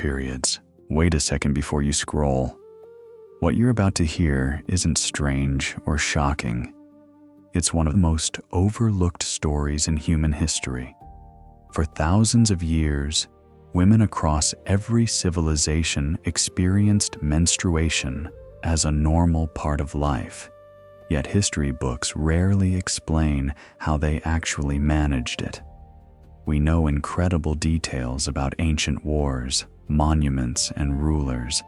periods. Wait a second before you scroll. What you're about to hear isn't strange or shocking. It's one of the most overlooked stories in human history. For thousands of years, women across every civilization experienced menstruation as a normal part of life. Yet history books rarely explain how they actually managed it. We know incredible details about ancient wars, monuments, and rulers,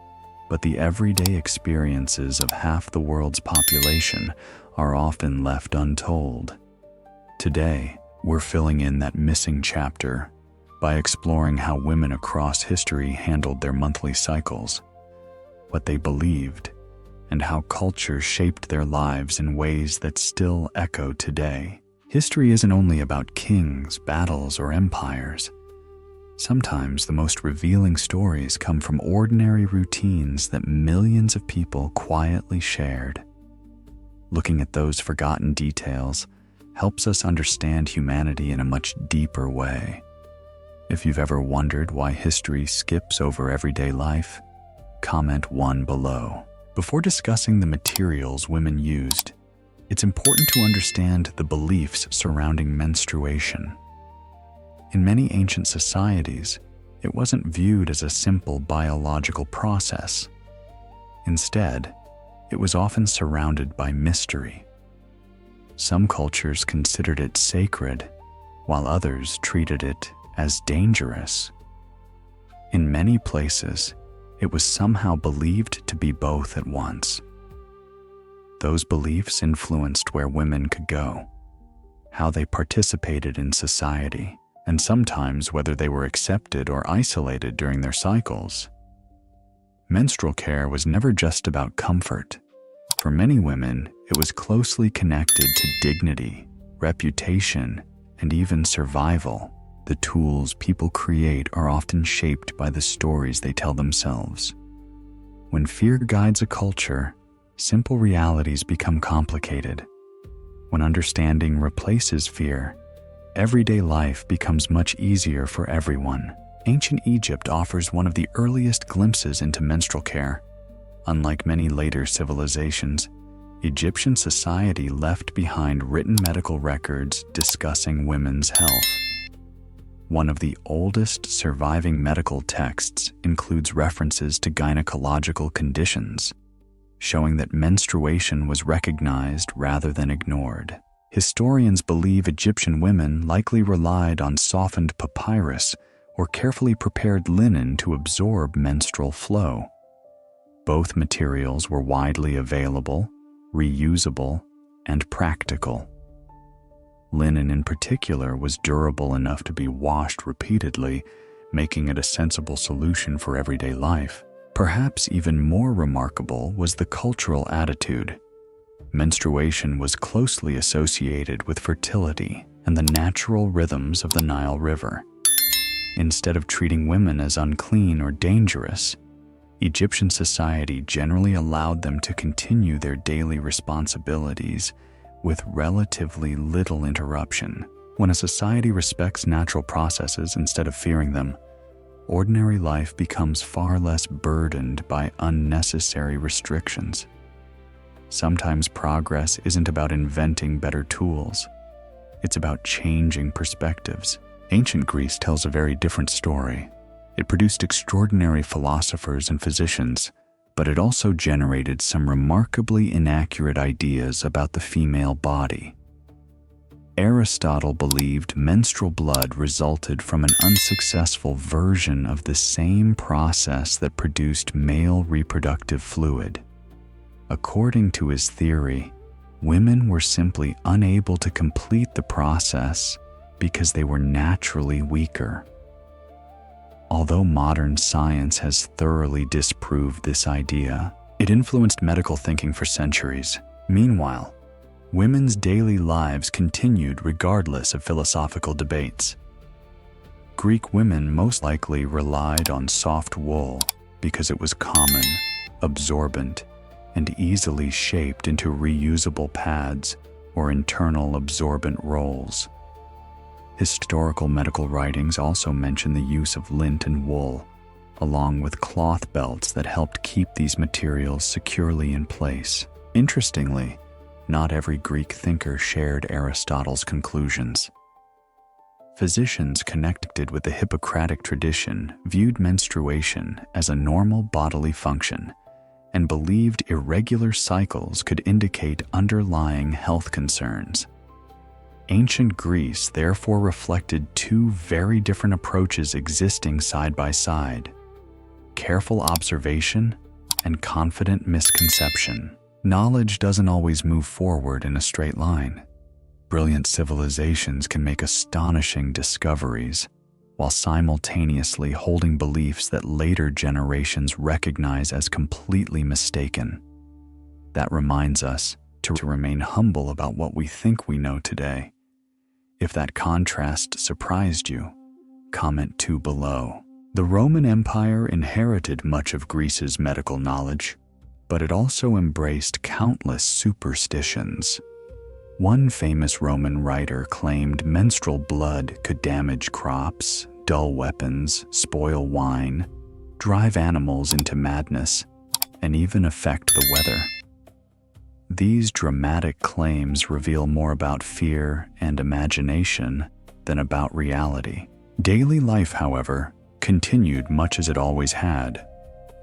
but the everyday experiences of half the world's population are often left untold. Today, we're filling in that missing chapter by exploring how women across history handled their monthly cycles, what they believed, and how culture shaped their lives in ways that still echo today. History isn't only about kings, battles, or empires. Sometimes the most revealing stories come from ordinary routines that millions of people quietly shared. Looking at those forgotten details helps us understand humanity in a much deeper way. If you've ever wondered why history skips over everyday life, comment 1 below. Before discussing the materials women used, it's important to understand the beliefs surrounding menstruation. In many ancient societies, it wasn't viewed as a simple biological process. Instead, it was often surrounded by mystery. Some cultures considered it sacred, while others treated it as dangerous. In many places, it was somehow believed to be both at once. Those beliefs influenced where women could go, how they participated in society, and sometimes whether they were accepted or isolated during their cycles. Menstrual care was never just about comfort. For many women, it was closely connected to dignity, reputation, and even survival. The tools people create are often shaped by the stories they tell themselves. When fear guides a culture, simple realities become complicated. When understanding replaces fear, everyday life becomes much easier for everyone. Ancient Egypt offers one of the earliest glimpses into menstrual care. Unlike many later civilizations, Egyptian society left behind written medical records discussing women's health. One of the oldest surviving medical texts includes references to gynecological conditions, showing that menstruation was recognized rather than ignored. Historians believe Egyptian women likely relied on softened papyrus or carefully prepared linen to absorb menstrual flow. Both materials were widely available, reusable, and practical. Linen in particular was durable enough to be washed repeatedly, making it a sensible solution for everyday life. Perhaps even more remarkable was the cultural attitude. Menstruation was closely associated with fertility and the natural rhythms of the Nile River. Instead of treating women as unclean or dangerous, Egyptian society generally allowed them to continue their daily responsibilities with relatively little interruption. When a society respects natural processes instead of fearing them, ordinary life becomes far less burdened by unnecessary restrictions. Sometimes progress isn't about inventing better tools. It's about changing perspectives. Ancient Greece tells a very different story. It produced extraordinary philosophers and physicians, but it also generated some remarkably inaccurate ideas about the female body. Aristotle believed menstrual blood resulted from an unsuccessful version of the same process that produced male reproductive fluid. According to his theory, women were simply unable to complete the process because they were naturally weaker. Although modern science has thoroughly disproved this idea, it influenced medical thinking for centuries. Meanwhile, women's daily lives continued regardless of philosophical debates. Greek women most likely relied on soft wool because it was common, absorbent, and easily shaped into reusable pads or internal absorbent rolls. Historical medical writings also mention the use of lint and wool, along with cloth belts that helped keep these materials securely in place. Interestingly, not every Greek thinker shared Aristotle's conclusions. Physicians connected with the Hippocratic tradition viewed menstruation as a normal bodily function and believed irregular cycles could indicate underlying health concerns. Ancient Greece therefore reflected two very different approaches existing side by side: careful observation and confident misconception. Knowledge doesn't always move forward in a straight line. Brilliant civilizations can make astonishing discoveries, while simultaneously holding beliefs that later generations recognize as completely mistaken. That reminds us to remain humble about what we think we know today. If that contrast surprised you, comment 2 below. The Roman Empire inherited much of Greece's medical knowledge, but it also embraced countless superstitions. One famous Roman writer claimed menstrual blood could damage crops, dull weapons, spoil wine, drive animals into madness, and even affect the weather. These dramatic claims reveal more about fear and imagination than about reality. Daily life, however, continued much as it always had.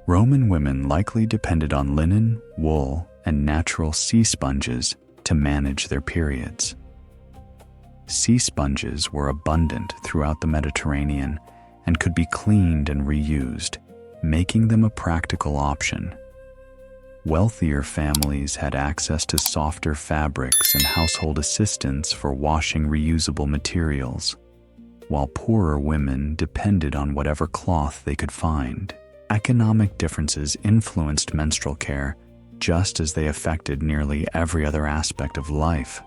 Roman women likely depended on linen, wool, and natural sea sponges to manage their periods. Sea sponges were abundant throughout the Mediterranean and could be cleaned and reused, making them a practical option. Wealthier families had access to softer fabrics and household assistants for washing reusable materials, while poorer women depended on whatever cloth they could find. Economic differences influenced menstrual care just as they affected nearly every other aspect of life.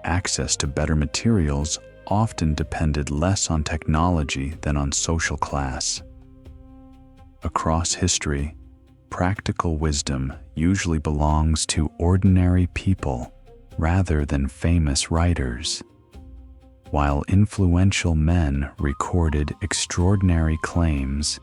Access to better materials often depended less on technology than on social class. Across history, practical wisdom usually belongs to ordinary people rather than famous writers. While influential men recorded extraordinary claims,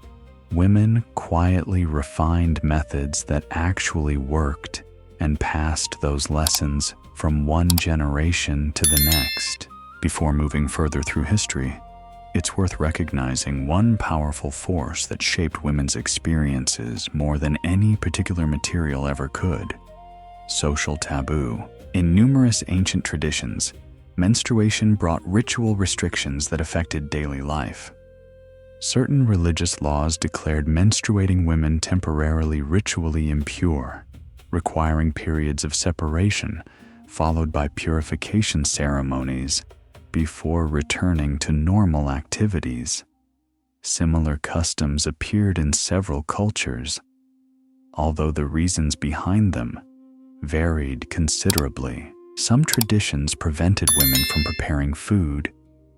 women quietly refined methods that actually worked and passed those lessons from one generation to the next. Before moving further through history, it's worth recognizing one powerful force that shaped women's experiences more than any particular material ever could: social taboo. In numerous ancient traditions, menstruation brought ritual restrictions that affected daily life. Certain religious laws declared menstruating women temporarily ritually impure, requiring periods of separation followed by purification ceremonies before returning to normal activities. Similar customs appeared in several cultures, although the reasons behind them varied considerably. Some traditions prevented women from preparing food,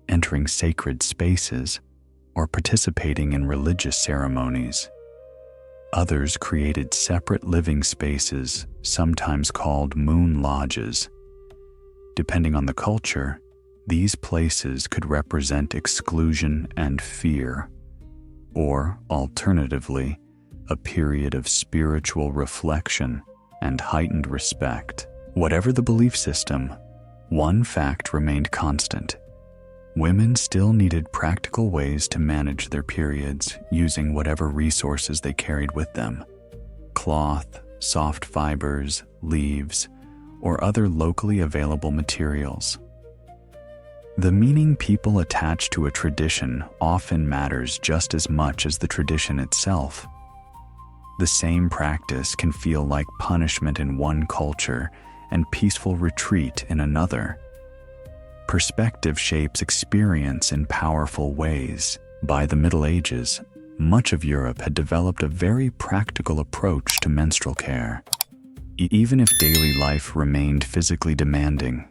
entering sacred spaces, or participating in religious ceremonies. Others created separate living spaces, sometimes called moon lodges. Depending on the culture, these places could represent exclusion and fear, or alternatively, a period of spiritual reflection and heightened respect. Whatever the belief system, one fact remained constant: women still needed practical ways to manage their periods using whatever resources they carried with them: cloth, soft fibers, leaves, or other locally available materials. The meaning people attach to a tradition often matters just as much as the tradition itself. The same practice can feel like punishment in one culture and peaceful retreat in another. Perspective shapes experience in powerful ways. By the Middle Ages, much of Europe had developed a very practical approach to menstrual care, even if daily life remained physically demanding.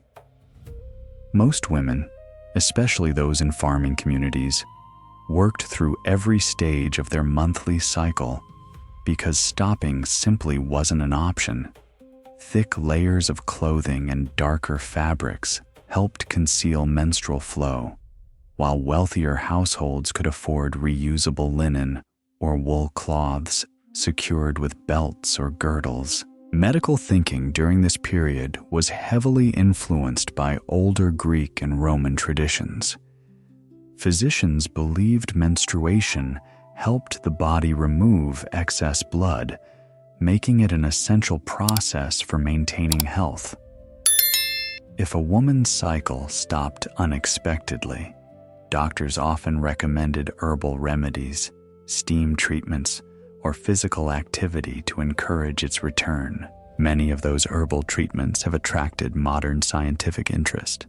Most women, especially those in farming communities, worked through every stage of their monthly cycle because stopping simply wasn't an option. Thick layers of clothing and darker fabrics helped conceal menstrual flow, while wealthier households could afford reusable linen or wool cloths secured with belts or girdles. Medical thinking during this period was heavily influenced by older Greek and Roman traditions. Physicians believed menstruation helped the body remove excess blood, making it an essential process for maintaining health. If a woman's cycle stopped unexpectedly, doctors often recommended herbal remedies, steam treatments, or physical activity to encourage its return. Many of those herbal treatments have attracted modern scientific interest.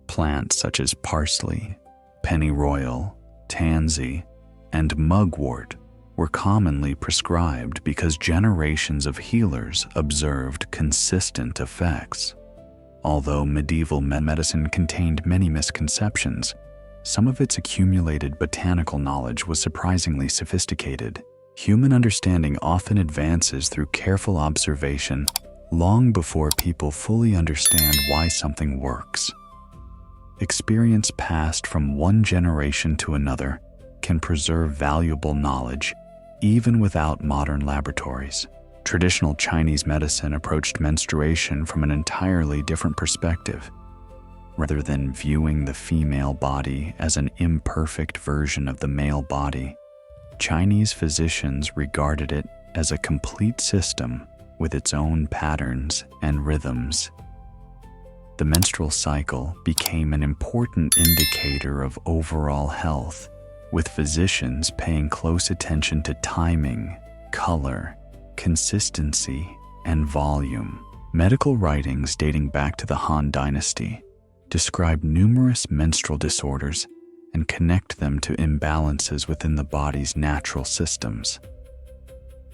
Plants such as parsley, pennyroyal, tansy, and mugwort were commonly prescribed because generations of healers observed consistent effects. Although medieval medicine contained many misconceptions, some of its accumulated botanical knowledge was surprisingly sophisticated. Human understanding often advances through careful observation long before people fully understand why something works. Experience passed from one generation to another can preserve valuable knowledge even without modern laboratories. Traditional Chinese medicine approached menstruation from an entirely different perspective. Rather than viewing the female body as an imperfect version of the male body, Chinese physicians regarded it as a complete system with its own patterns and rhythms. The menstrual cycle became an important indicator of overall health, with physicians paying close attention to timing, color, consistency, and volume. Medical writings dating back to the Han Dynasty describe numerous menstrual disorders and connect them to imbalances within the body's natural systems.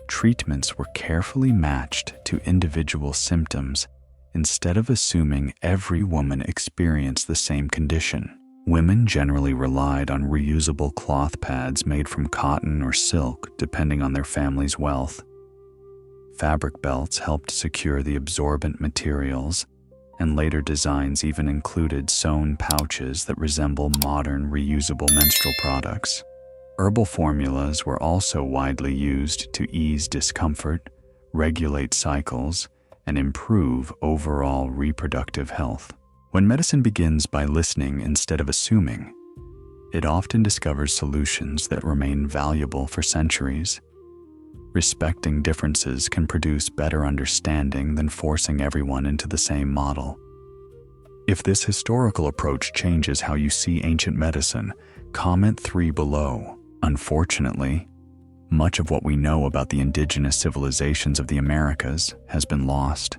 Treatments were carefully matched to individual symptoms instead of assuming every woman experienced the same condition. Women generally relied on reusable cloth pads made from cotton or silk, depending on their family's wealth. Fabric belts helped secure the absorbent materials, and later designs even included sewn pouches that resemble modern reusable menstrual products. Herbal formulas were also widely used to ease discomfort, regulate cycles, and improve overall reproductive health. When medicine begins by listening instead of assuming, it often discovers solutions that remain valuable for centuries. Respecting differences can produce better understanding than forcing everyone into the same model. If this historical approach changes how you see ancient medicine, comment 3 below. Unfortunately, much of what we know about the indigenous civilizations of the Americas has been lost.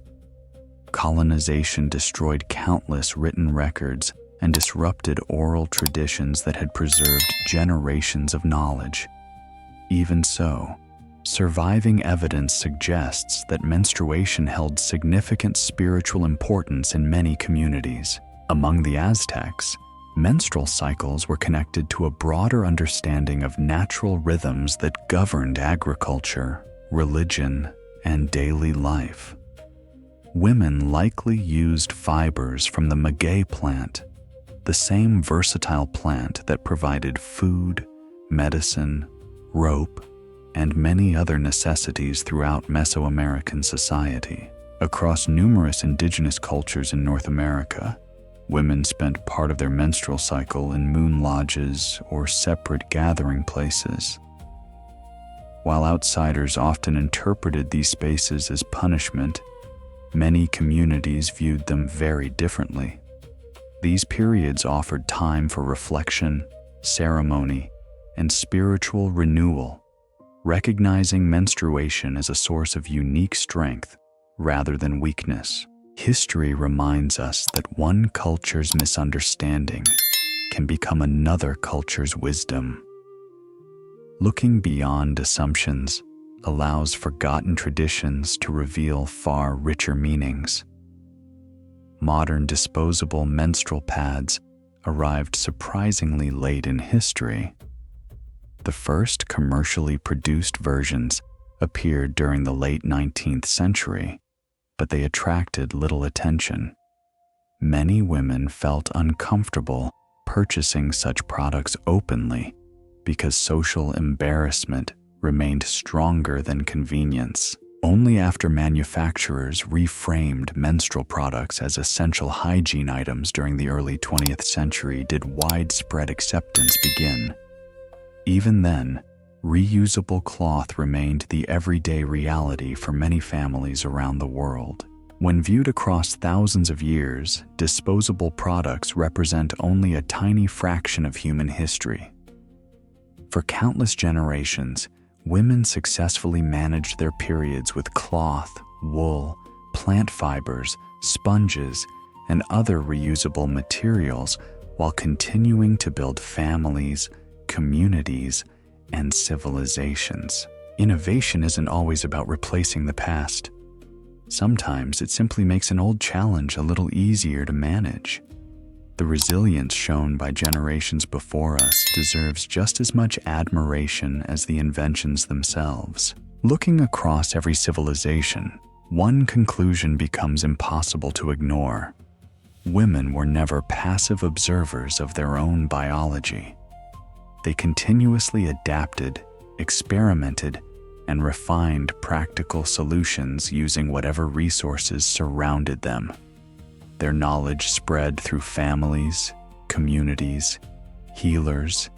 Colonization destroyed countless written records and disrupted oral traditions that had preserved generations of knowledge. Even so, surviving evidence suggests that menstruation held significant spiritual importance in many communities. Among the Aztecs, menstrual cycles were connected to a broader understanding of natural rhythms that governed agriculture, religion, and daily life. Women likely used fibers from the Maguey plant, the same versatile plant that provided food, medicine, rope, and many other necessities throughout Mesoamerican society. Across numerous indigenous cultures in North America, women spent part of their menstrual cycle in moon lodges or separate gathering places. While outsiders often interpreted these spaces as punishment, many communities viewed them very differently. These periods offered time for reflection, ceremony, and spiritual renewal, recognizing menstruation as a source of unique strength rather than weakness. History reminds us that one culture's misunderstanding can become another culture's wisdom. Looking beyond assumptions allows forgotten traditions to reveal far richer meanings. Modern disposable menstrual pads arrived surprisingly late in history. The first commercially produced versions appeared during the late 19th century, but they attracted little attention. Many women felt uncomfortable purchasing such products openly because social embarrassment remained stronger than convenience. Only after manufacturers reframed menstrual products as essential hygiene items during the early 20th century did widespread acceptance begin. Even then, reusable cloth remained the everyday reality for many families around the world. When viewed across thousands of years, disposable products represent only a tiny fraction of human history. For countless generations, women successfully managed their periods with cloth, wool, plant fibers, sponges, and other reusable materials while continuing to build families, communities, and civilizations. Innovation isn't always about replacing the past. Sometimes it simply makes an old challenge a little easier to manage. The resilience shown by generations before us deserves just as much admiration as the inventions themselves. Looking across every civilization, one conclusion becomes impossible to ignore. Women were never passive observers of their own biology. They continuously adapted, experimented, and refined practical solutions using whatever resources surrounded them. Their knowledge spread through families, communities, healers,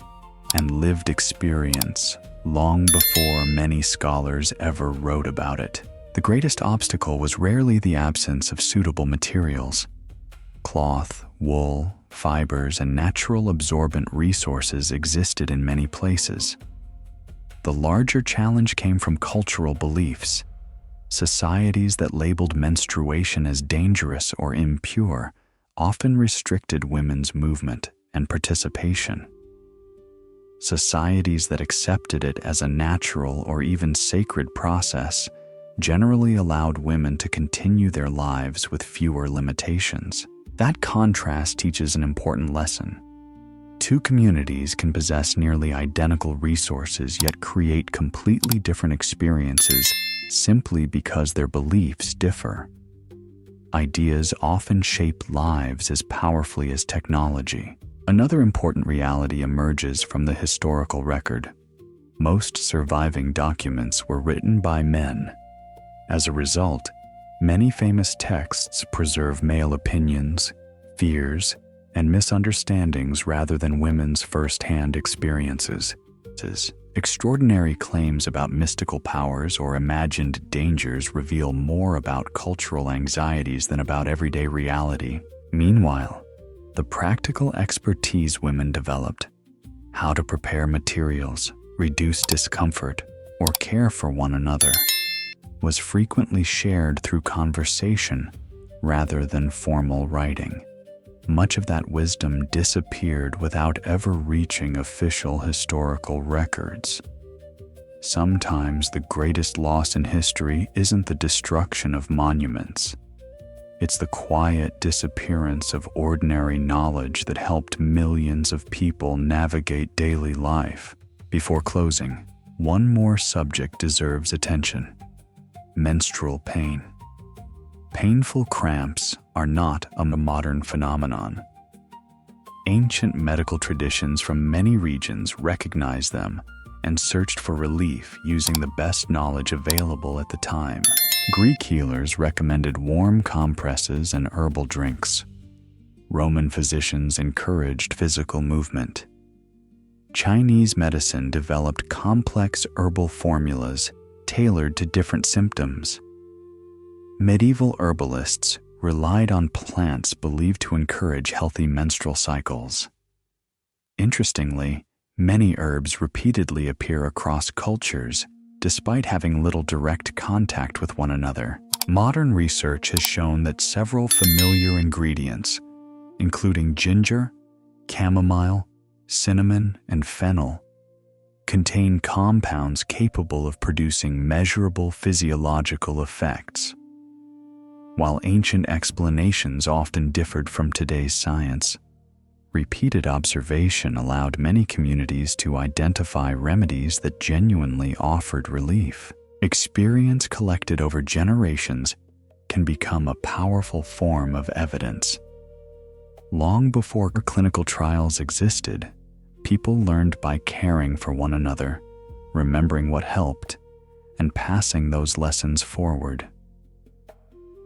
and lived experience long before many scholars ever wrote about it. The greatest obstacle was rarely the absence of suitable materials. Cloth, wool, fibers, and natural absorbent resources existed in many places. The larger challenge came from cultural beliefs. Societies that labeled menstruation as dangerous or impure often restricted women's movement and participation. Societies that accepted it as a natural or even sacred process generally allowed women to continue their lives with fewer limitations. That contrast teaches an important lesson. Two communities can possess nearly identical resources yet create completely different experiences simply because their beliefs differ. Ideas often shape lives as powerfully as technology. Another important reality emerges from the historical record. Most surviving documents were written by men. As a result, many famous texts preserve male opinions, fears, and misunderstandings rather than women's first-hand experiences. Extraordinary claims about mystical powers or imagined dangers reveal more about cultural anxieties than about everyday reality. Meanwhile, the practical expertise women developed, how to prepare materials, reduce discomfort, or care for one another, was frequently shared through conversation rather than formal writing. Much of that wisdom disappeared without ever reaching official historical records. Sometimes the greatest loss in history isn't the destruction of monuments. It's the quiet disappearance of ordinary knowledge that helped millions of people navigate daily life. Before closing, one more subject deserves attention: menstrual pain. Painful cramps are not a modern phenomenon. Ancient medical traditions from many regions recognized them and searched for relief using the best knowledge available at the time. Greek healers recommended warm compresses and herbal drinks. Roman physicians encouraged physical movement. Chinese medicine developed complex herbal formulas tailored to different symptoms. Medieval herbalists relied on plants believed to encourage healthy menstrual cycles. Interestingly, many herbs repeatedly appear across cultures, despite having little direct contact with one another. Modern research has shown that several familiar ingredients, including ginger, chamomile, cinnamon, and fennel, contain compounds capable of producing measurable physiological effects. While ancient explanations often differed from today's science, repeated observation allowed many communities to identify remedies that genuinely offered relief. Experience collected over generations can become a powerful form of evidence. Long before clinical trials existed, people learned by caring for one another, remembering what helped, and passing those lessons forward.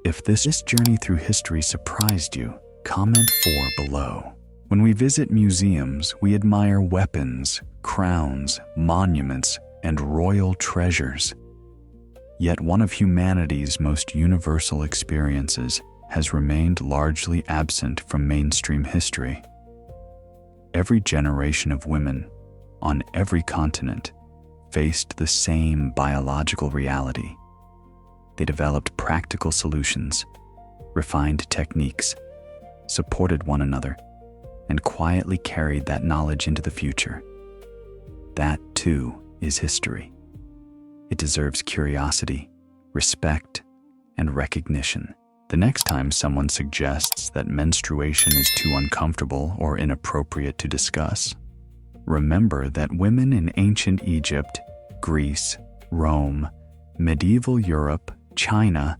If this journey through history surprised you, comment 4 below. When we visit museums, we admire weapons, crowns, monuments, and royal treasures. Yet one of humanity's most universal experiences has remained largely absent from mainstream history. Every generation of women, on every continent, faced the same biological reality. They developed practical solutions, refined techniques, supported one another, and quietly carried that knowledge into the future. That, too, is history. It deserves curiosity, respect, and recognition. The next time someone suggests that menstruation is too uncomfortable or inappropriate to discuss, remember that women in ancient Egypt, Greece, Rome, medieval Europe, China,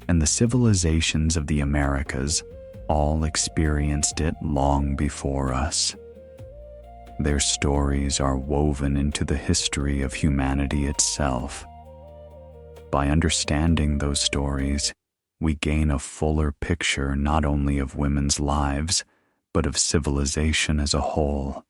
and the civilizations of the Americas all experienced it long before us. Their stories are woven into the history of humanity itself. By understanding those stories, we gain a fuller picture not only of women's lives, but of civilization as a whole.